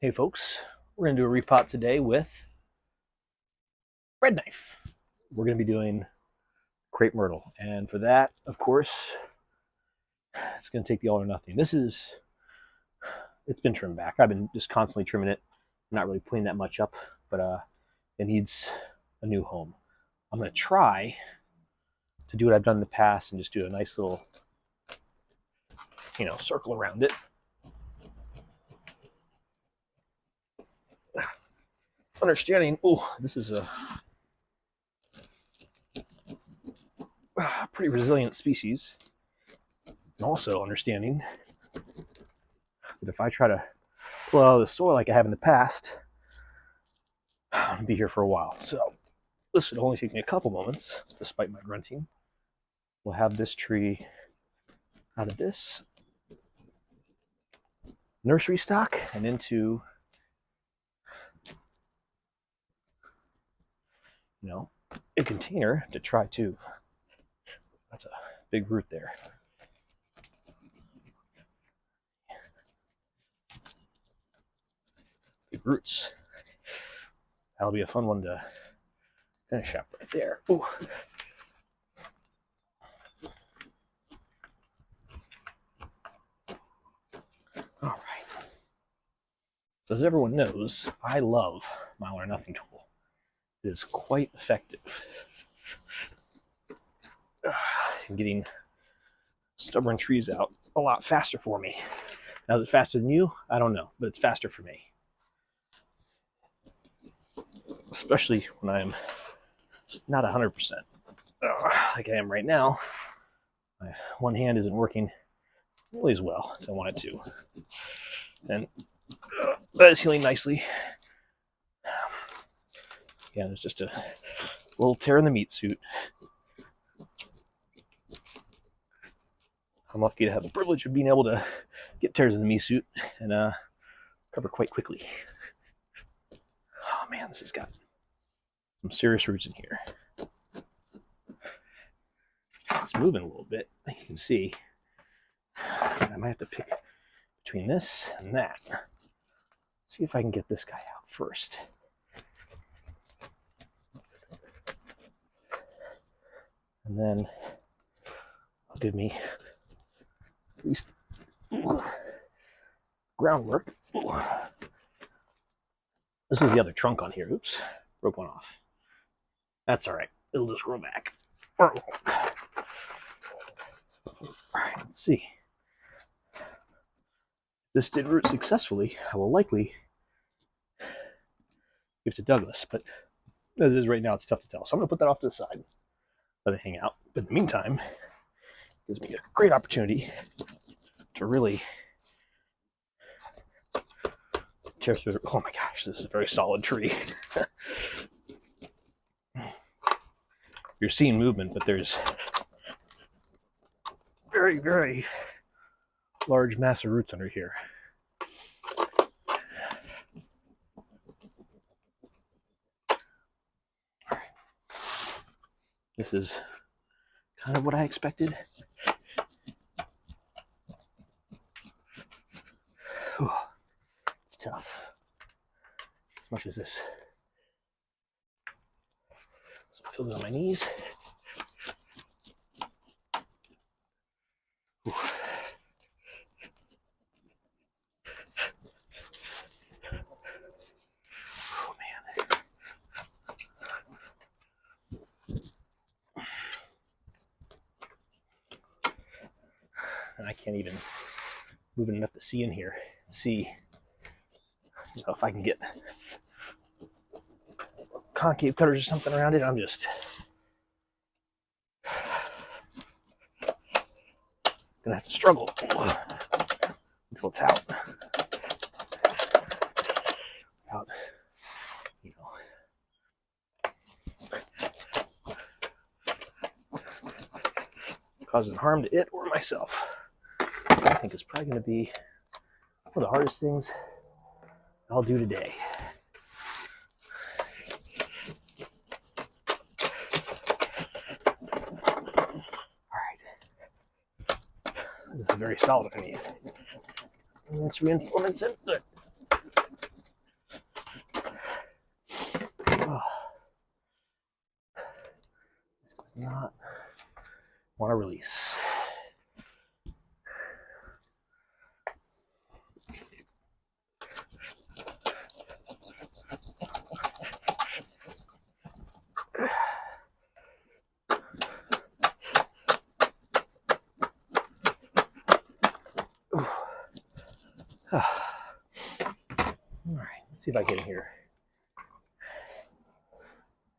Hey folks, we're going to do a repot today with bread knife. We're going to be doing Crepe Myrtle, and for that, of course, it's going to take the all or nothing. It's been trimmed back. I've been just constantly trimming it, not really putting that much up, but it needs a new home. I'm going to try to do what I've done in the past and just do a nice little, circle around it. Understanding, this is a pretty resilient species, and also understanding that if I try to pull out of the soil like I have in the past, I'll be here for a while. So this should only take me a couple moments, despite my grunting. We'll have this tree out of this nursery stock and into, a container to try to. That's a big root there. Big roots. That'll be a fun one to finish up right there. Ooh. All right. So as everyone knows, I love my all or nothing tool. It is quite effective in getting stubborn trees out a lot faster for me. Now, is it faster than you? I don't know, but it's faster for me. Especially when I'm not 100%. Like I am right now. My one hand isn't working nearly as well as I want it to. And that is healing nicely. Yeah, there's just a little tear in the meat suit. I'm lucky to have the privilege of being able to get tears in the meat suit and recover quite quickly. Oh man, this has got some serious roots in here. It's moving a little bit, like you can see. I might have to pick between this and that. Let's see if I can get this guy out first. And then it'll give me at least groundwork. This was the other trunk on here. Oops, broke one off. That's all right. It'll just grow back. All right, let's see. If this did root successfully, I will likely give it to Douglas, but as it is right now, it's tough to tell. So I'm going to put that off to the side, let it hang out. But in the meantime, it gives me a great opportunity to really tear through. Oh my gosh, this is a very solid tree. You're seeing movement, but there's very, very large mass of roots under here. This is kind of what I expected. Whew. It's tough. As much as this. So I feel it on my knees. Whew. Oh man. And I can't even move it enough to see in here. See if I can get concave cutters or something around it. I'm just gonna have to struggle until it's out. Causing harm to it or myself. I think it's probably going to be one of the hardest things I'll do today. All right. This is very solid underneath. And it's reinforcements in. Good. want to release. All right, let's see if I get in here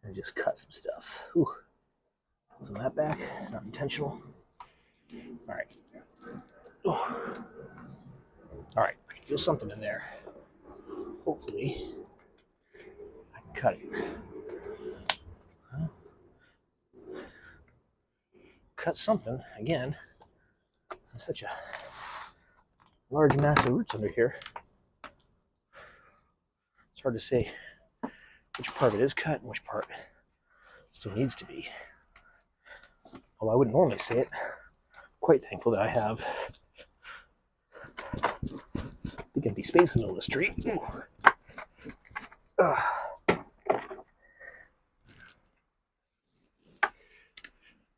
and just cut some stuff. Ooh, some of that back, not intentional. All right. Ooh. All right, I can feel something in there. Hopefully, I can cut it. Cut something again. There's such a large mass of roots under here. It's hard to say which part of it is cut and which part still needs to be. Although I wouldn't normally say it. Quite thankful that I have big empty space in the middle of the street.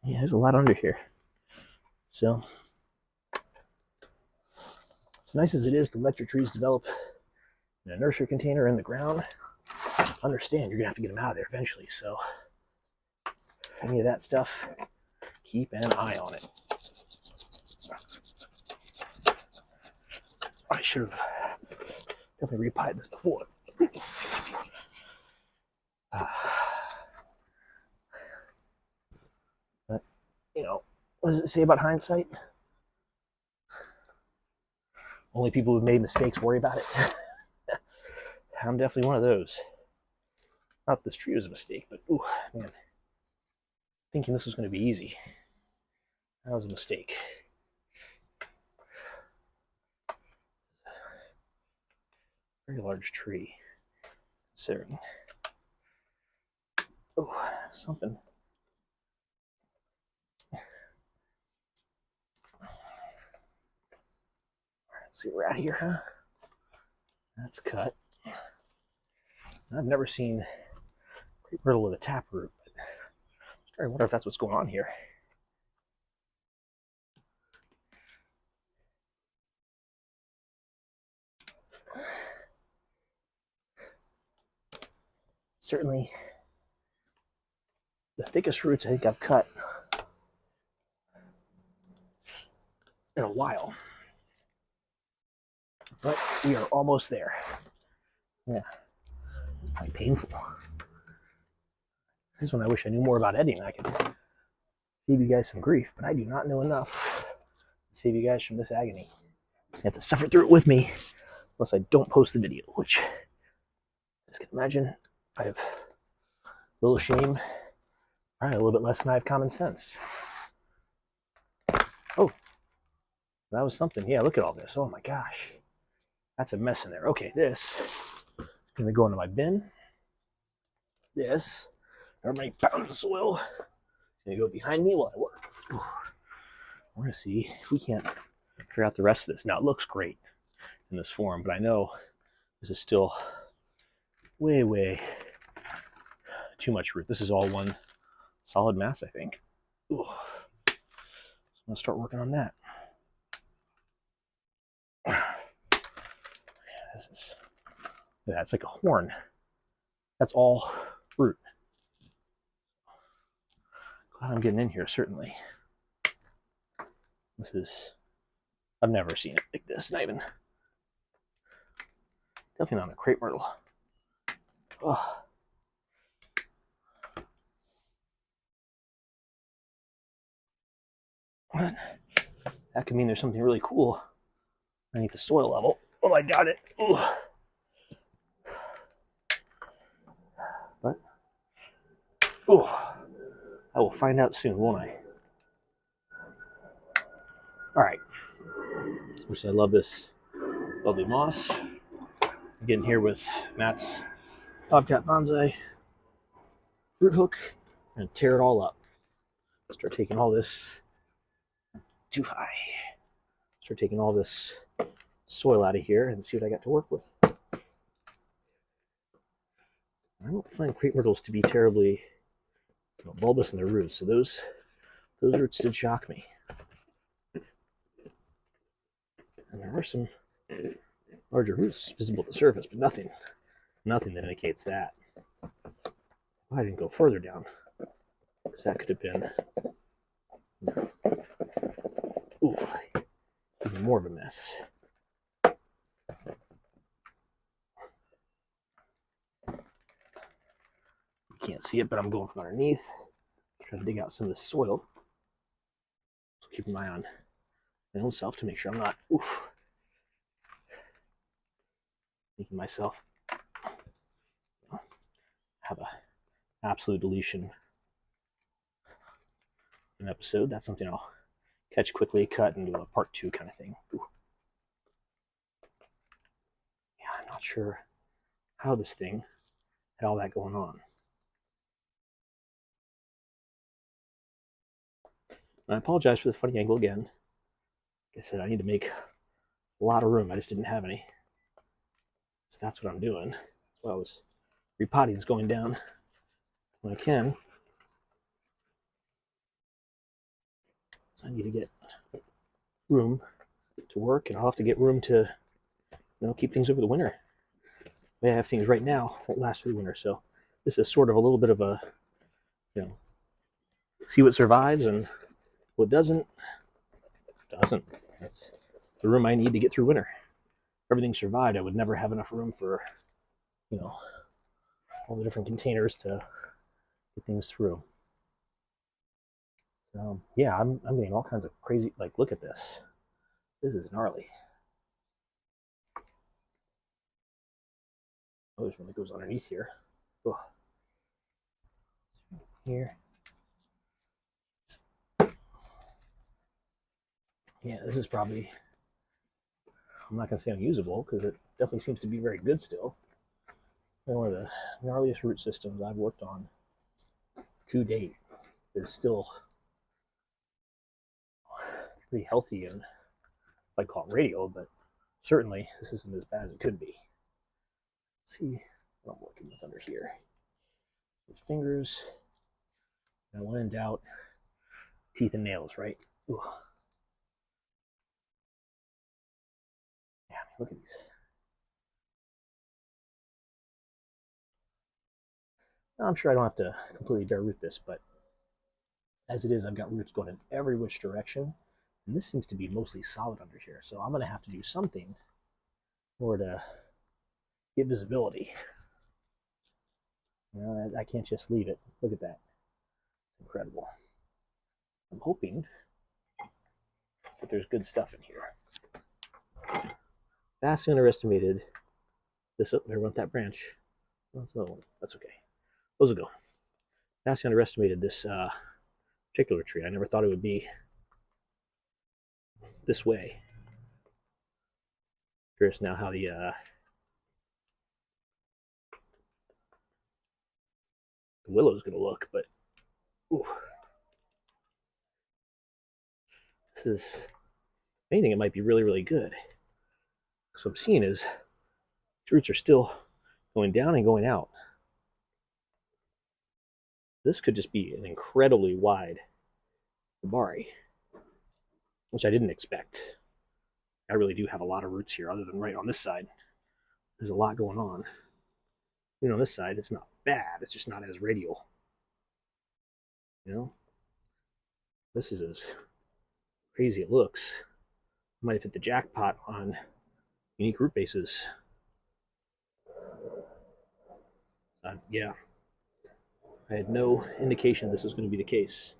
Yeah, there's a lot under here. So, as nice as it is to let your trees develop in a nursery container in the ground, understand you're gonna have to get them out of there eventually. So, any of that stuff, keep an eye on it. I should have definitely repotted this before. But, you know, what does it say about hindsight? Only people who've made mistakes worry about it. I'm definitely one of those. Not this tree was a mistake, but ooh, man. Thinking this was going to be easy. That was a mistake. Very large tree, considering. Oh, something. All right, let's see, we're out here, huh? That's cut. I've never seen Crepe Myrtle with a taproot, but I wonder if that's what's going on here. Certainly the thickest roots I think I've cut in a while. But we are almost there. Yeah, quite painful. This is when I wish I knew more about editing. I could save you guys some grief, but I do not know enough to save you guys from this agony. You have to suffer through it with me, unless I don't post the video, which I just can imagine I have a little shame, probably a little bit less than I have common sense. Oh, that was something. Yeah, look at all this. Oh my gosh. That's a mess in there. Okay, this is going to go into my bin. This, how many pounds of soil, is going to go behind me while I work. We're going to see if we can't figure out the rest of this. Now, it looks great in this form, but I know this is still way, way too much root. This is all one solid mass, I think. Ooh. So I'm going to start working on that. This is, yeah, it's like a horn. That's all root. Glad I'm getting in here, certainly. This is, I've never seen it like this, not even, definitely not a Crepe Myrtle. Oh. But that could mean there's something really cool underneath the soil level. Oh, I doubt it. Ooh. But, oh, I will find out soon, won't I? All right. Of course, I love this lovely moss. Again, here with Matt's TacoBonsai root hook and tear it all up. Start taking all this too high. Start taking all this soil out of here and see what I got to work with. I don't find crepe myrtles to be terribly bulbous in their roots, so those Those roots did shock me. And there are some larger roots visible at the surface, but nothing that indicates that. I didn't go further down, because that could have been, even more of a mess. You can't see it, but I'm going from underneath, trying to dig out some of the soil. So keep an eye on my own self to make sure I'm not making myself have a absolute deletion an episode. That's something I'll catch quickly, cut, and do a part 2 kind of thing. Yeah, I'm not sure how this thing had all that going on. I apologize for the funny angle again. Like I said, I need to make a lot of room. I just didn't have any. So that's what I'm doing. That's why I was repotting is going down when I can. So I need to get room to work, and I'll have to get room to, keep things over the winter. The way I have things right now won't last through the winter. So this is sort of a little bit of a, see what survives and what doesn't. That's the room I need to get through winter. If everything survived, I would never have enough room for, all the different containers to get things through. So yeah, I'm getting all kinds of crazy, like, look at this. This is gnarly. Oh, there's one that goes underneath here. Oh. Here. Yeah, this is probably, I'm not going to say unusable, because it definitely seems to be very good still. One of the gnarliest root systems I've worked on to date is still pretty healthy, and I'd call it radial, but certainly this isn't as bad as it could be. Let's see what I'm working with under here. With fingers. And when in doubt, teeth and nails, right? Ooh. Yeah, look at these. Now, I'm sure I don't have to completely bare root this, but as it is, I've got roots going in every which direction. And this seems to be mostly solid under here. So I'm going to have to do something in order to get visibility. I can't just leave it. Look at that. Incredible. I'm hoping that there's good stuff in here. Vastly underestimated this. Oh, there went that branch. Oh, that's okay. Those will go. Vastly underestimated this particular tree. I never thought it would be this way. Curious now how the willow is going to look, but ooh. This is, if anything, it might be really, really good. So what I'm seeing is the roots are still going down and going out. This could just be an incredibly wide Bari, which I didn't expect. I really do have a lot of roots here, other than right on this side. There's a lot going on. On this side, it's not bad. It's just not as radial. This is as crazy it looks. I might have hit the jackpot on unique root bases. Yeah, I had no indication this was going to be the case.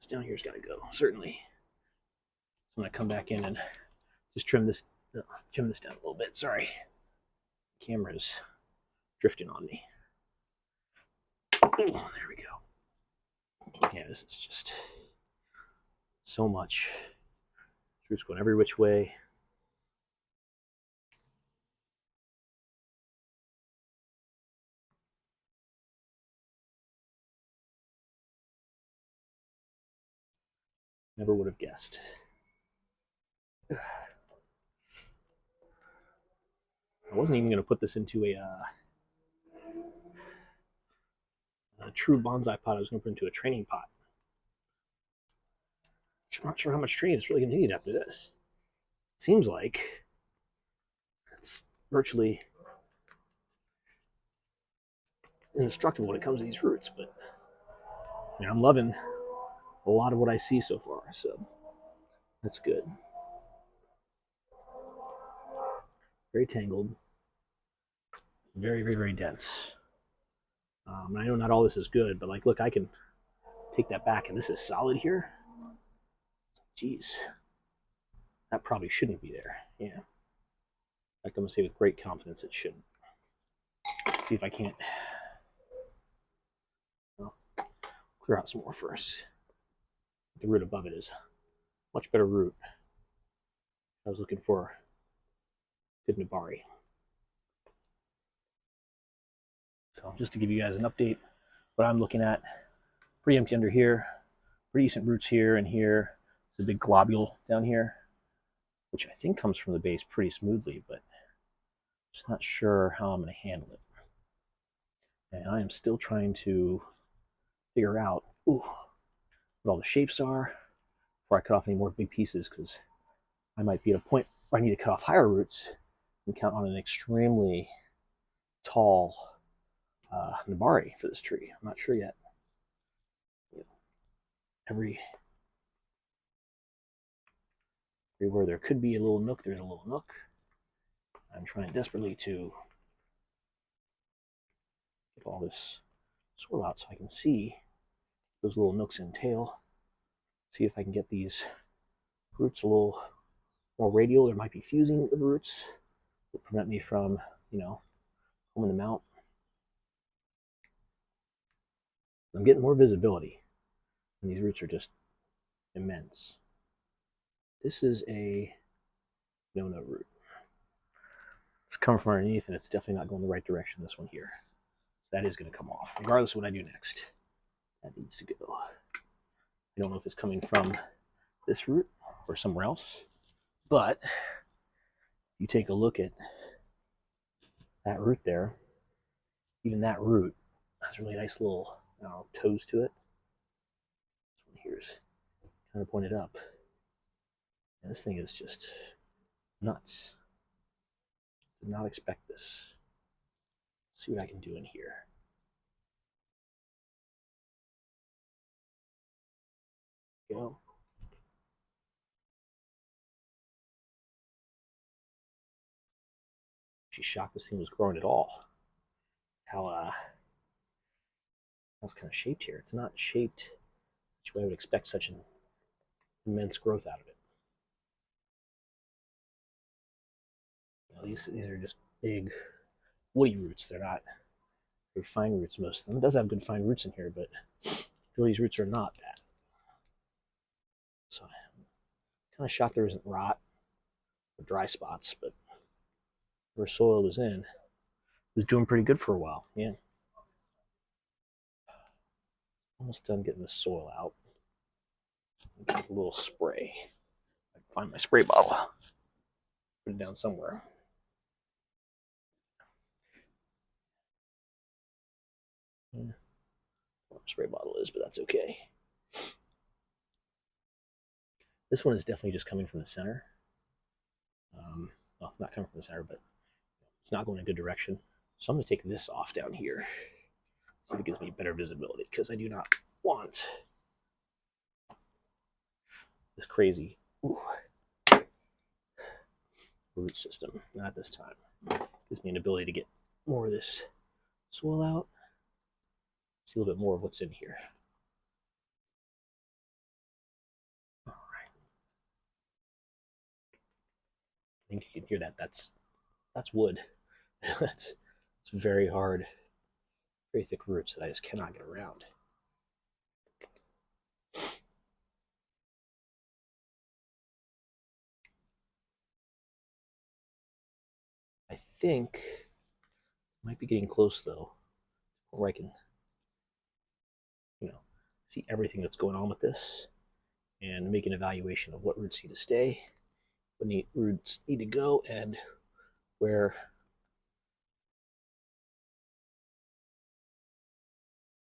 This down here's got to go, certainly. So I'm going to come back in and just trim this down a little bit. Sorry, the camera's drifting on me. Oh, there we go. Yeah, this is just so much. Roots going every which way. Never would have guessed. I wasn't even going to put this into a a true bonsai pot I was going to put into a training pot. I'm not sure how much training it's really going to need after this. It seems like it's virtually indestructible when it comes to these roots, but I mean, I'm loving a lot of what I see so far, so that's good. Very tangled, very, very, very dense. I know not all this is good, but like, look, I can take that back, and this is solid here. Jeez, that probably shouldn't be there. Yeah, in fact, I'm gonna say with great confidence it shouldn't. Let's see if I can't clear out some more first. The root above it is much better root. I was looking for good nabari. So just to give you guys an update, what I'm looking at, pretty empty under here, pretty decent roots here and here. It's a big globule down here, which I think comes from the base pretty smoothly, but just not sure how I'm going to handle it. And I am still trying to figure out what all the shapes are before I cut off any more big pieces, because I might be at a point where I need to cut off higher roots and count on an extremely tall nabari for this tree. I'm not sure yet. Everywhere there could be a little nook, there's a little nook. I'm trying desperately to get all this swirl out so I can see those little nooks entail. See if I can get these roots a little more radial. There might be fusing of roots that prevent me from, homing them out. I'm getting more visibility, and these roots are just immense. This is a no-no root. It's coming from underneath, and it's definitely not going the right direction, this one here. That is going to come off, regardless of what I do next. That needs to go. I don't know if it's coming from this root or somewhere else, but you take a look at that root there, even that root has really nice little toes to it. This one here is kind of pointed up. And this thing is just nuts. Did not expect this. Let's see what I can do in here. Go. She's shocked this thing was growing at all. How it's kind of shaped here. It's not shaped which way I would expect such an immense growth out of it. These are just big woody roots. They're not very fine roots, most of them. It does have good fine roots in here, but these roots are not that. So I'm kind of shocked there isn't rot or dry spots, but where soil was in, it was doing pretty good for a while. Yeah. Almost done getting the soil out. Get a little spray. I can find my spray bottle. Put it down somewhere. Yeah. Where my spray bottle is, but that's okay. This one is definitely just coming from the center. Well, not coming from the center, but it's not going in a good direction. So I'm going to take this off down here. See if it gives me better visibility, because I do not want this crazy root system. Not this time. Gives me an ability to get more of this soil out. See a little bit more of what's in here. All right. I think you can hear that. That's wood. It's very hard, very thick roots that I just cannot get around. I think I might be getting close though, where I can, see everything that's going on with this and make an evaluation of what roots need to stay, what roots need to go, and where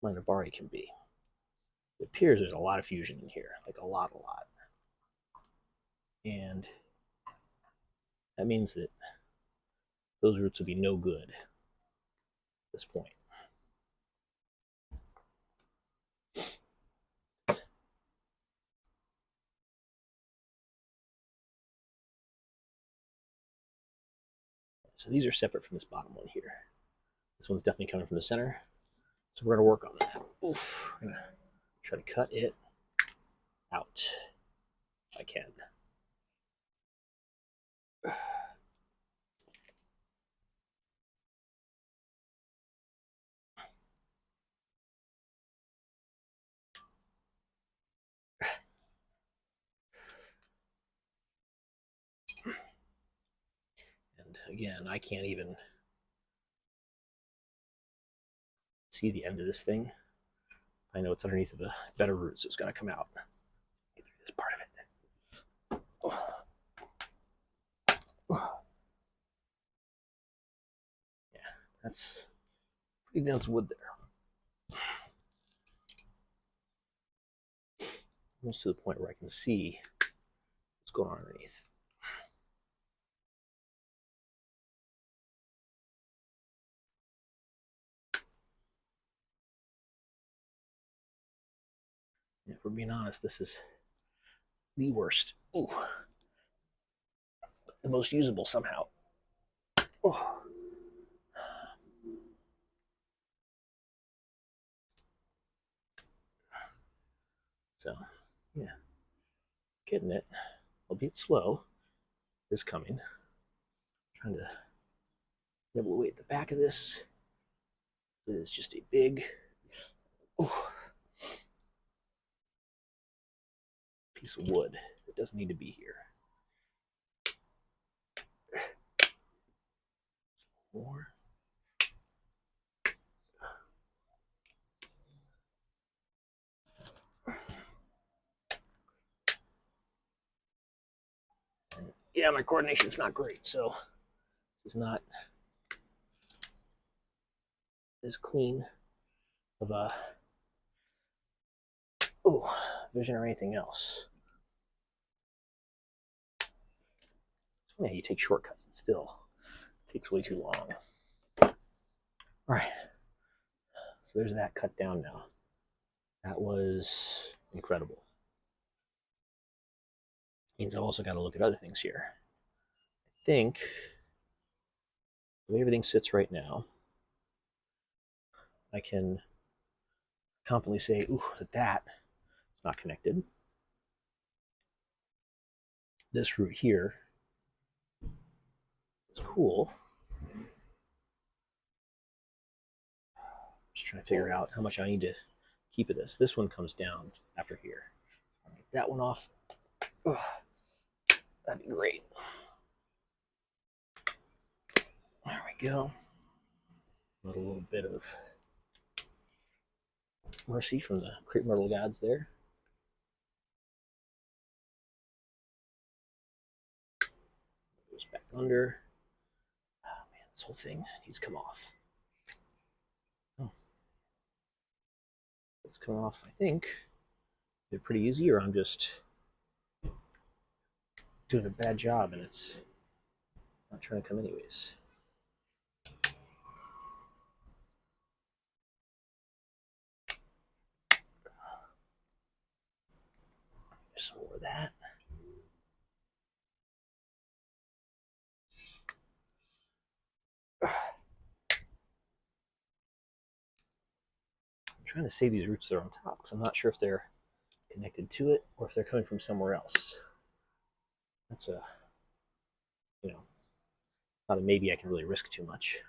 Minabari can be. It appears there's a lot of fusion in here, like a lot. And that means that those roots will be no good at this point. So these are separate from this bottom one here. This one's definitely coming from the center. So we're going to work on that. Oof. I'm going to try to cut it out if I can. And again, I can't even see the end of this thing. I know it's underneath of the better roots, so it's going to come out. Get through this part of it. Yeah, that's pretty dense wood there. Almost to the point where I can see what's going on underneath. If we're being honest, this is the worst. Ooh. The most usable somehow. Oh. So, yeah, getting it. Albeit slow. Is coming. Trying to nibble away at the back of this. It is just a big piece of wood. It doesn't need to be here. More. Yeah, my coordination's not great, so this is not as clean of a vision or anything else. It's funny how you take shortcuts and still takes way too long. All right, so there's that cut down now. That was incredible. Means I've also got to look at other things here. I think the way everything sits right now, I can confidently say, ooh, that is not connected. This root here is cool. Just trying to figure out how much I need to keep of this. This one comes down after here. I'll get that one off. Ugh, that'd be great. There we go. A little bit of mercy from the Crepe Myrtle gods there. Goes back under. Oh man, this whole thing needs to come off. Oh. It's come off, I think. They're pretty easy, or I'm just doing a bad job and it's not trying to come anyways. There's some more of that. I'm trying to save these roots that are on top because I'm not sure if they're connected to it or if they're coming from somewhere else. That's a, not a maybe I can really risk too much.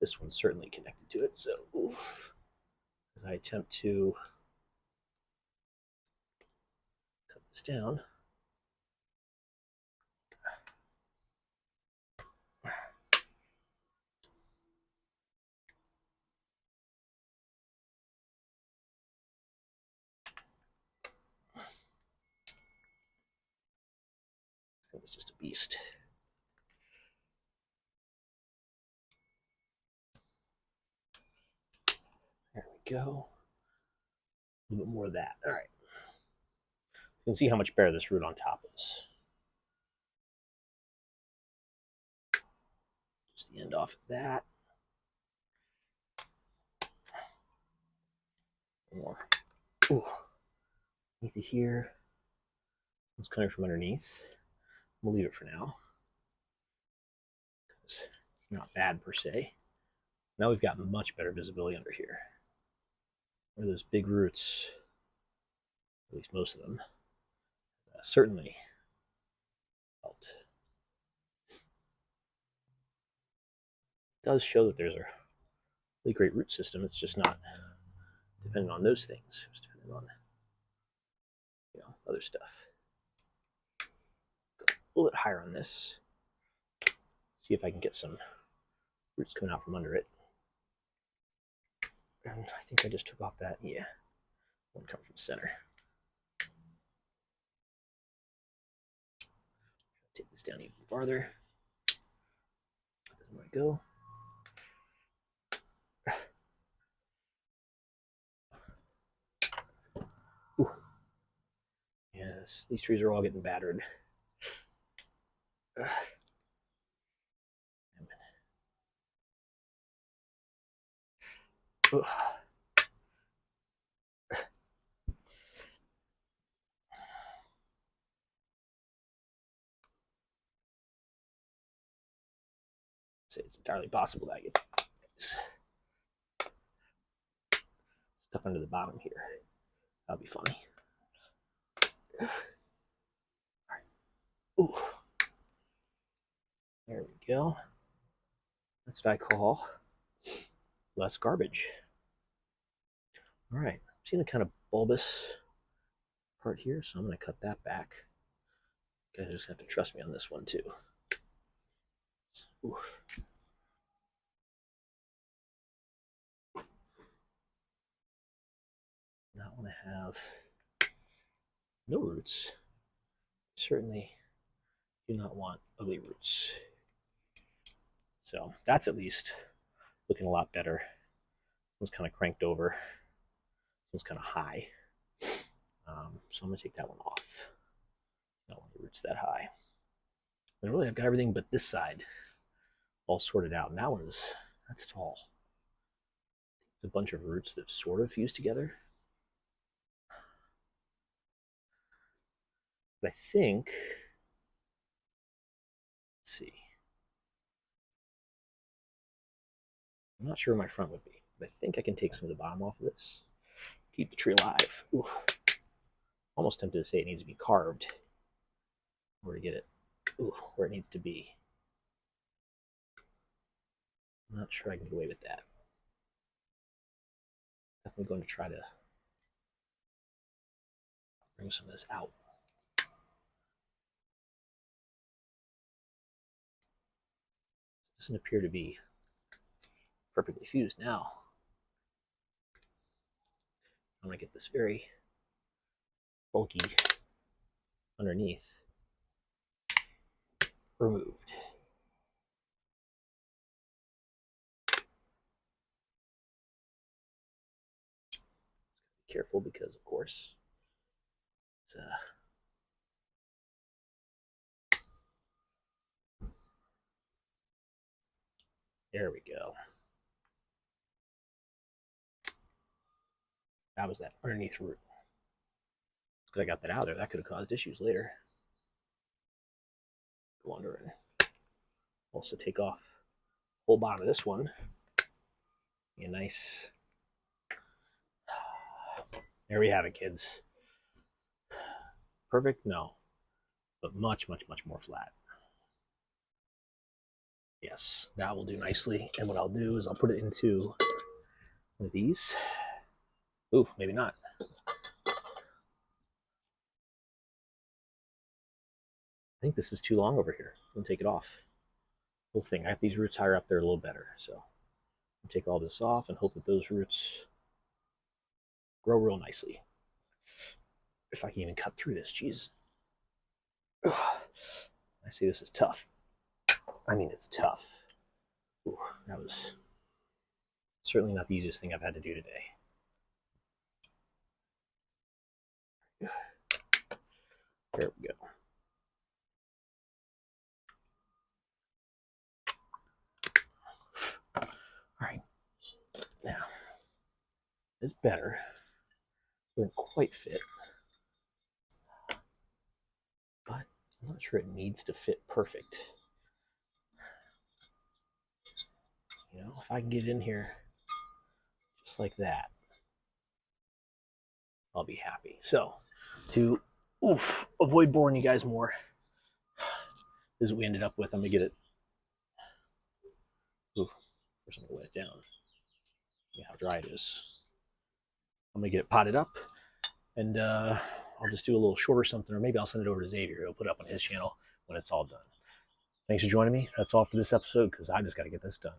This one's certainly connected to it, so as I attempt to cut this down. This thing is just a beast. There we go. A little bit more of that. All right. You can see how much better this root on top is. Just the end off of that. More. Ooh. Underneath it here. It's coming from underneath. We'll leave it for now. It's not bad per se. Now we've got much better visibility under here. Where those big roots, at least most of them, certainly helped. It does show that there's a really great root system. It's just not dependent on those things. It's dependent on, other stuff. Go a little bit higher on this. See if I can get some roots coming out from under it. And I think I just took off that. Yeah, one come from the center. Take this down even farther. Doesn't want to go. Ooh. Yes, these trees are all getting battered. It's entirely possible that I get stuff under the bottom here. That'll be funny. All right. Ooh. There we go. That's what I call less garbage. All right. I'm seeing a kind of bulbous part here, so I'm going to cut that back. You guys just have to trust me on this one too. Ooh. Not want to have no roots. Certainly do not want ugly roots. So that's at least looking a lot better. This one's kind of cranked over. This one's kind of high. So I'm going to take that one off. I don't want the roots that high. And really, I've got everything but this side all sorted out. And that one is, that's tall. It's a bunch of roots that sort of fuse together. But I think, let's see. I'm not sure where my front would be, but I think I can take some of the bottom off of this. Keep the tree alive. Ooh. Almost tempted to say it needs to be carved. Where to get it, where it needs to be. I'm not sure I can get away with that. Definitely going to try to bring some of this out. Doesn't appear to be perfectly fused now. I'm going to get this very bulky underneath removed. Be careful because, of course, there we go. That was that underneath root. Because I got that out of there. That could have caused issues later. Go under and also take off the whole bottom of this one. Be a nice. There we have it, kids. Perfect? No. But much, much, much more flat. Yes, that will do nicely. And what I'll do is I'll put it into one of these. Ooh, maybe not. I think this is too long over here. I'm going to take it off. Whole thing. I have these roots higher up there a little better. So I'll take all this off and hope that those roots grow real nicely. If I can even cut through this, jeez. I see this is tough. I mean, it's tough. Ooh, that was certainly not the easiest thing I've had to do today. There we go. All right. Now, it's better. It doesn't quite fit. But I'm not sure it needs to fit perfect. You know, if I can get it in here just like that, I'll be happy. So, to avoid boring you guys more, this is what we ended up with. I'm going to get it. First, I'm going to wet it down. See how dry it is. I'm going to get it potted up, and I'll just do a little short or something, or maybe I'll send it over to Xavier. He'll put it up on his channel when it's all done. Thanks for joining me. That's all for this episode, because I just got to get this done.